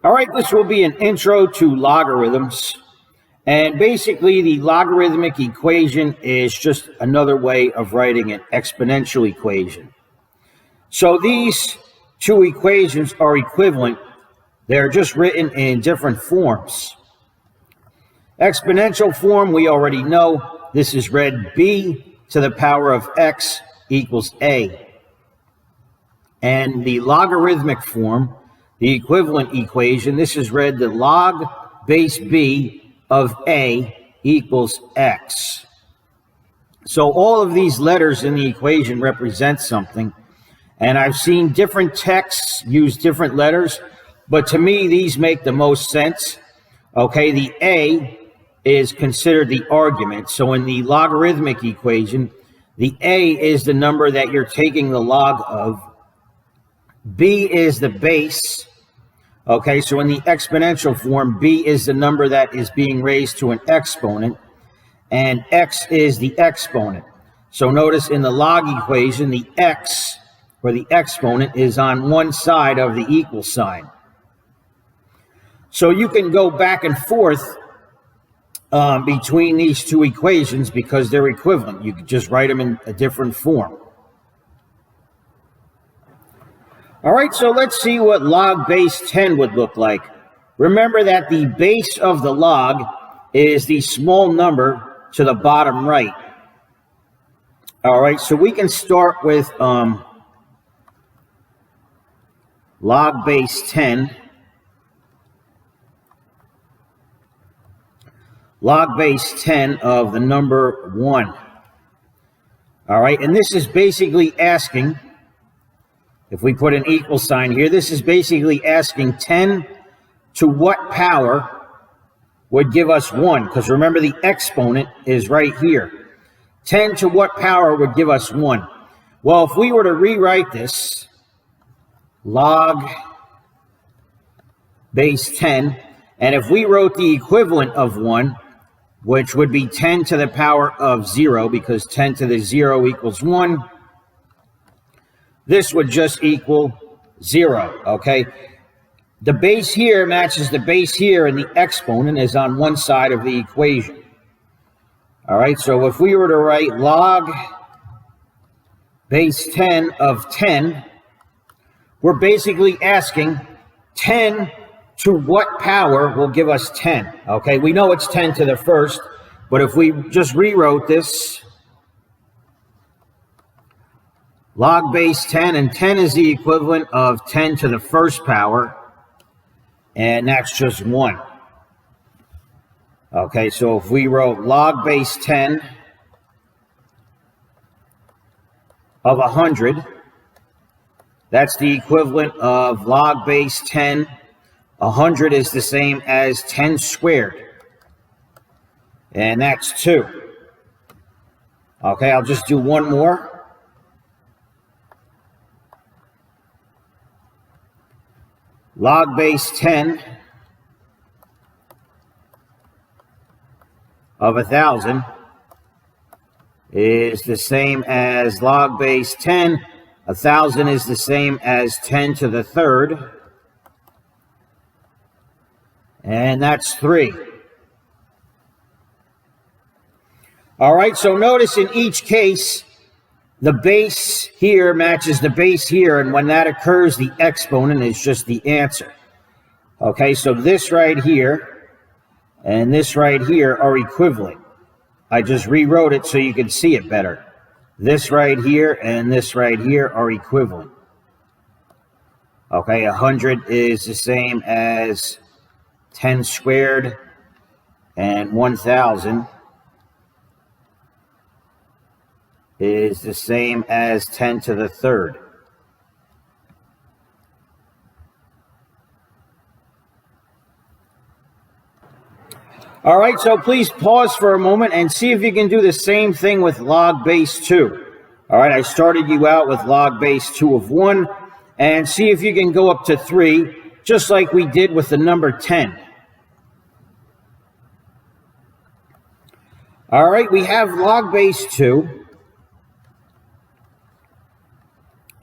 All right, this will be an intro to logarithms. And basically, the logarithmic equation is just another way of writing an exponential equation. So these two equations are equivalent. They're just written in different forms. Exponential form, we already know. This is read b to the power of x equals a. And the logarithmic form, the equivalent equation, this is read the log base b of a equals x. So all of these letters in the equation represent something. And I've seen different texts use different letters, but to me, these make the most sense. Okay, the a is considered the argument. So in the logarithmic equation, the a is the number that you're taking the log of. B is the base. Okay, so in the exponential form, b is the number that is being raised to an exponent, and x is the exponent. So notice in the log equation, the x, or the exponent, is on one side of the equal sign. So you can go back and forth between these two equations because they're equivalent. You could just write them in a different form. All right, so let's see what log base 10 would look like. Remember that the base of the log is the small number to the bottom right. All right, so we can start with log base 10. Log base 10 of the number 1. All right, and this is basically asking, if we put an equal sign here, this is basically asking 10 to what power would give us 1? Because remember, the exponent is right here. 10 to what power would give us 1? Well, if we were to rewrite this, log base 10, and if we wrote the equivalent of 1, which would be 10 to the power of 0, because 10 to the 0 equals 1, this would just equal 0, okay? The base here matches the base here, and the exponent is on one side of the equation. All right, so if we were to write log base 10 of 10, we're basically asking 10 to what power will give us 10, okay? We know it's 10 to the first, but if we just rewrote this, log base 10, and 10 is the equivalent of 10 to the first power, and that's just 1. Okay, so if we wrote log base 10 of 100, that's the equivalent of log base 10. 100 is the same as 10 squared, and that's 2. Okay, I'll just do one more. Log base 10 of 1,000 is the same as log base 10. 1,000 is the same as 10 to the third, and that's 3. All right, so notice in each case, the base here matches the base here, and when that occurs, the exponent is just the answer. Okay, so this right here and this right here are equivalent. I just rewrote it so you can see it better. This right here and this right here are equivalent. Okay, 100 is the same as 10 squared, and 1,000 is the same as 10 to the third. All right, so please pause for a moment and see if you can do the same thing with log base 2. All right, I started you out with log base 2 of 1, and see if you can go up to 3, just like we did with the number 10. All right, we have log base 2.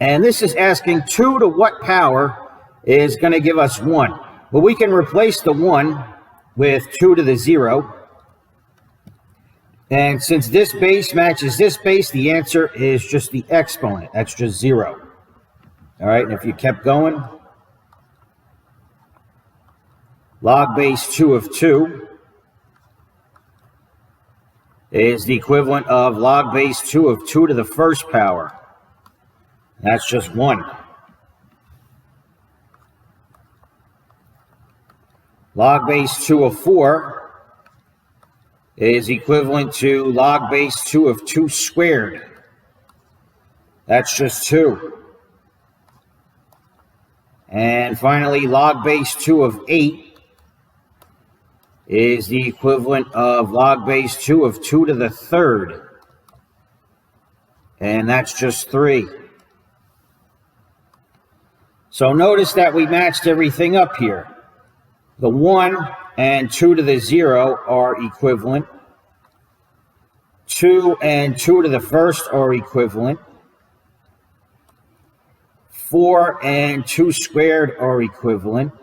And this is asking 2 to what power is going to give us 1. Well, we can replace the 1 with 2 to the 0. And since this base matches this base, the answer is just the exponent. That's just 0. All right, and if you kept going, log base 2 of 2 is the equivalent of log base 2 of 2 to the first power. That's just 1. Log base 2 of 4 is equivalent to log base 2 of 2 squared. That's just 2. And finally, log base 2 of 8 is the equivalent of log base 2 of 2 to the third. And that's just 3. So notice that we matched everything up here. The 1 and 2 to the 0 are equivalent. 2 and 2 to the first are equivalent. 4 and 2 squared are equivalent.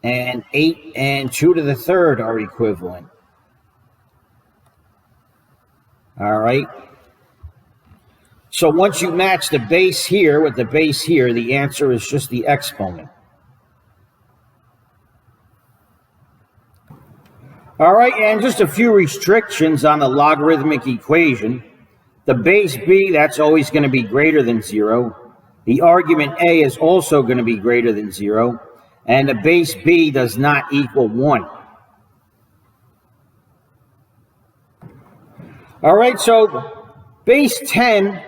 And 8 and 2 to the third are equivalent. All right. So once you match the base here with the base here, the answer is just the exponent. All right, and just a few restrictions on the logarithmic equation. The base b, that's always going to be greater than 0. The argument a is also going to be greater than 0. And the base b does not equal 1. All right, so base 10,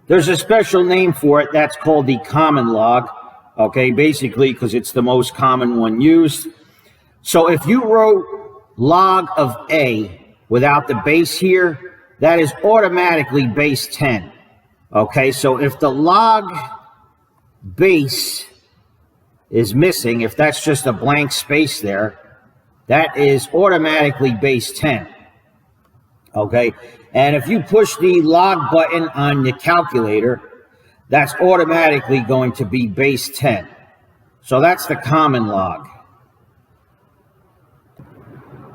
there's a special name for it. That's called the common log. Okay, basically because it's the most common one used. So if you wrote log of a without the base here, that is automatically base 10. Okay, so if the log base is missing, if that's just a blank space there, that is automatically base 10. Okay, and if you push the log button on the calculator, that's automatically going to be base 10. So that's the common log.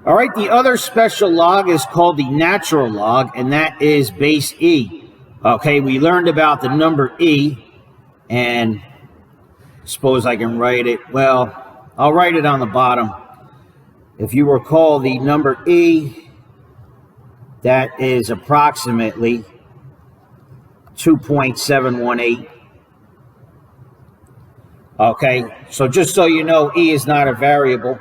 All right, the other special log is called the natural log, and that is base e. Okay, we learned about the number e, and suppose I can write it. Well, I'll write it on the bottom. If you recall the number e, that is approximately 2.718. Okay, so just so you know, e is not a variable.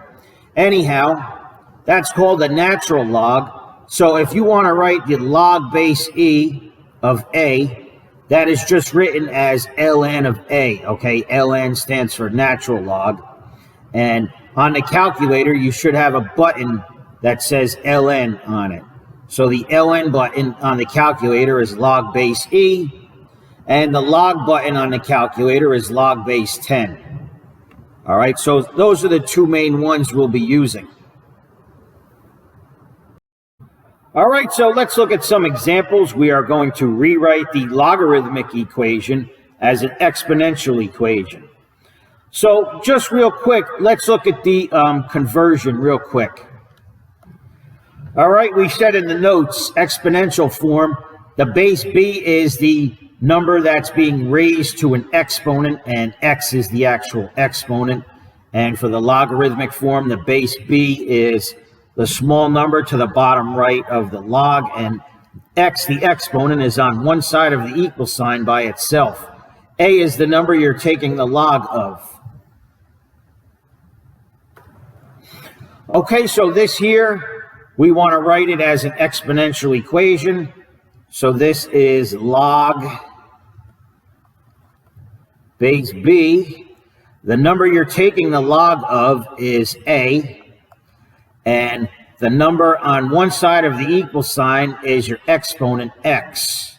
Anyhow, that's called the natural log. So if you want to write the log base e of a, that is just written as ln of a. Okay, ln stands for natural log. And on the calculator, you should have a button that says ln on it. So the ln button on the calculator is log base e, and the log button on the calculator is log base 10. All right, so those are the two main ones we'll be using. All right, so let's look at some examples. We are going to rewrite the logarithmic equation as an exponential equation. So just real quick, let's look at the conversion real quick. All right, we said in the notes, exponential form, the base b is the number that's being raised to an exponent, and x is the actual exponent. And for the logarithmic form, the base b is the small number to the bottom right of the log, and x, the exponent, is on one side of the equal sign by itself. A is the number you're taking the log of. Okay, so this here, we want to write it as an exponential equation. So this is log base b. The number you're taking the log of is a. And the number on one side of the equal sign is your exponent x.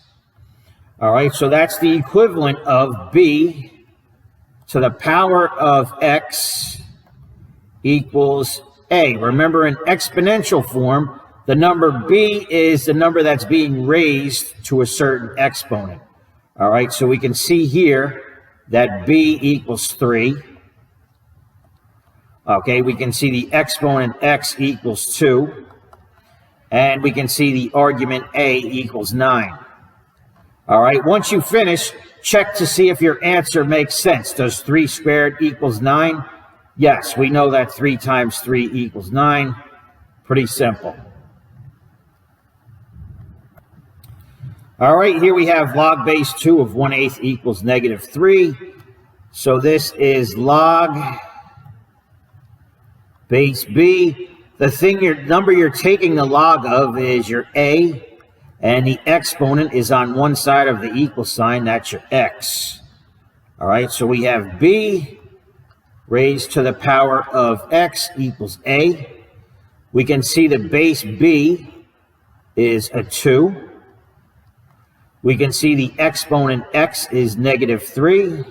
All right, so that's the equivalent of b to the power of x equals a. Remember, in exponential form, the number b is the number that's being raised to a certain exponent. All right, so we can see here that b equals 3. Okay, we can see the exponent x equals 2. And we can see the argument a equals 9. All right, once you finish, check to see if your answer makes sense. Does 3 squared equals 9? Yes, we know that 3 times 3 equals 9. Pretty simple. All right, here we have log base 2 of 1/8 equals -3. So this is log base b. The number you're taking the log of is your a, and the exponent is on one side of the equal sign. That's your x. All right, so we have b raised to the power of x equals a. We can see the base b is a 2. We can see the exponent x is -3.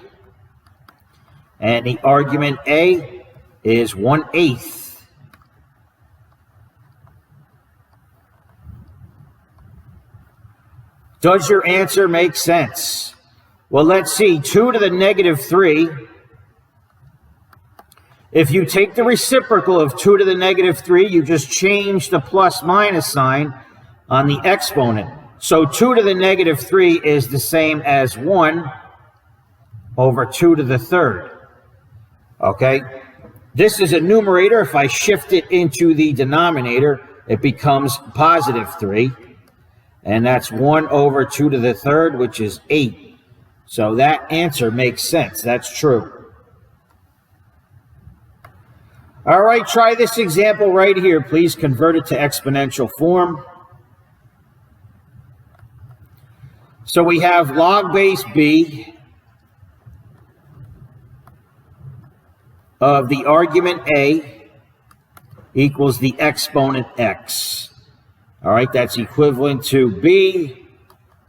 And the argument a is 1/8. Does your answer make sense? Well, let's see. 2 to the -3. If you take the reciprocal of 2 to the -3, you just change the plus minus sign on the exponent. So 2 to the -3 is the same as 1 over 2 to the 3rd. Okay? This is a numerator. If I shift it into the denominator, it becomes +3. And that's 1 over 2 to the 3rd, which is 8. So that answer makes sense. That's true. All right, try this example right here. Please convert it to exponential form. So we have log base b of the argument a equals the exponent x. All right, that's equivalent to b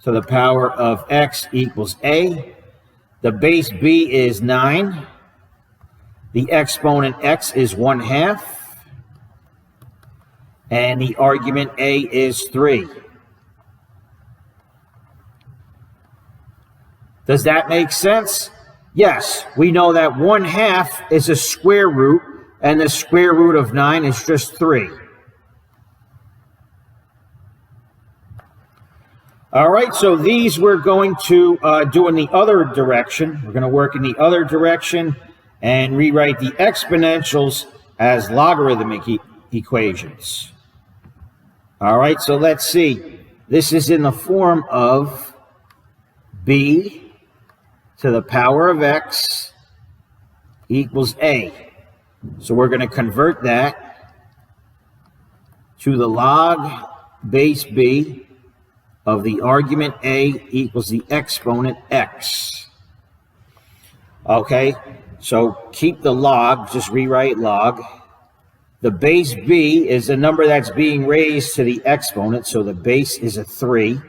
to the power of x equals a. The base b is 9. The exponent x is 1/2. And the argument a is 3. Does that make sense? Yes, we know that 1/2 is a square root, and the square root of 9 is just 3. All right, so these we're going to do in the other direction. We're going to work in the other direction and rewrite the exponentials as logarithmic equations. All right, so let's see. This is in the form of b to the power of x equals a. So we're going to convert that to the log base b of the argument a equals the exponent x. Okay, so keep the log, just rewrite log. The base b is the number that's being raised to the exponent, so the base is a 3.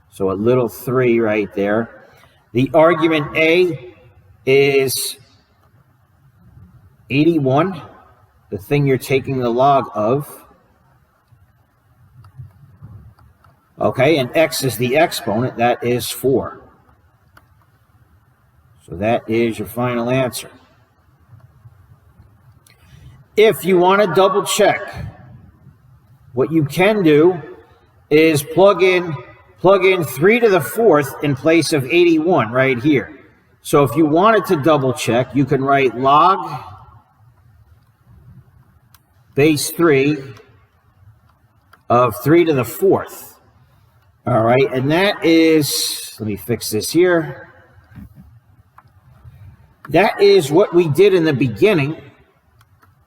So a little 3 right there. The argument a is 81, the thing you're taking the log of. Okay, and x is the exponent, that is 4. So that is your final answer. If you want to double check, what you can do is plug in 3 to the 4th in place of 81 right here. So if you wanted to double check, you can write log base 3 of 3 to the 4th. All right, and that is, let me fix this here. That is what we did in the beginning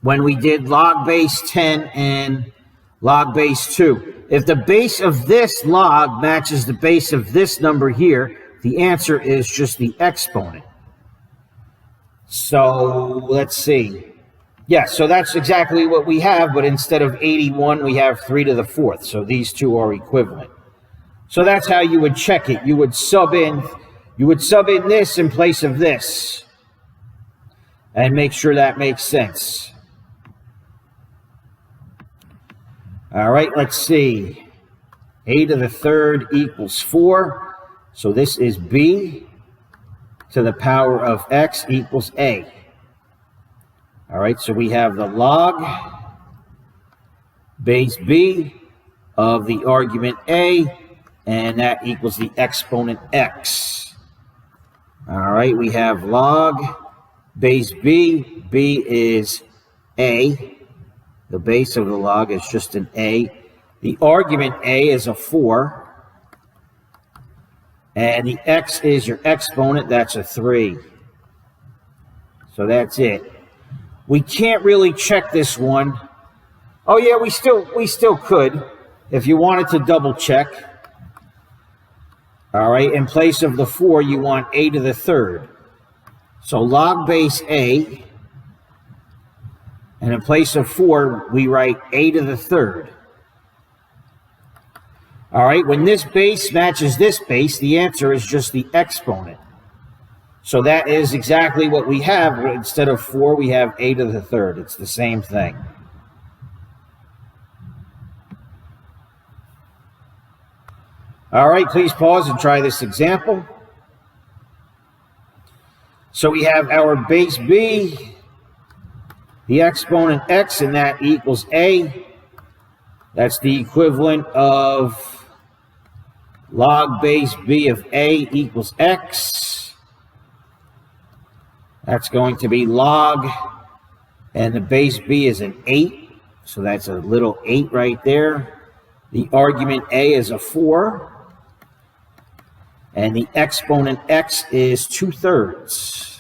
when we did log base 10 and log base 2. If the base of this log matches the base of this number here, the answer is just the exponent. So let's see. Yeah, so that's exactly what we have, but instead of 81, we have 3 to the 4th. So these two are equivalent. So that's how you would check it. You would sub in this in place of this and make sure that makes sense. All right, let's see. A to the 3rd equals 4. So this is b to the power of x equals a. All right, so we have the log base b of the argument a, and that equals the exponent x. All right, we have log base b. B is a. The base of the log is just an a. The argument a is a 4. And the x is your exponent. That's a 3. So that's it. We can't really check this one. Oh yeah, we still could if you wanted to double check. All right, in place of the 4, you want a to the 3rd. So log base a, and in place of 4, we write a to the 3rd. All right, when this base matches this base, the answer is just the exponent. So that is exactly what we have. Instead of 4, we have a to the 3rd. It's the same thing. All right, please pause and try this example. So we have our base b, the exponent x, and that equals a. That's the equivalent of log base b of a equals x. That's going to be log, and the base b is an 8, so that's a little 8 right there. The argument a is a 4, and the exponent x is 2/3.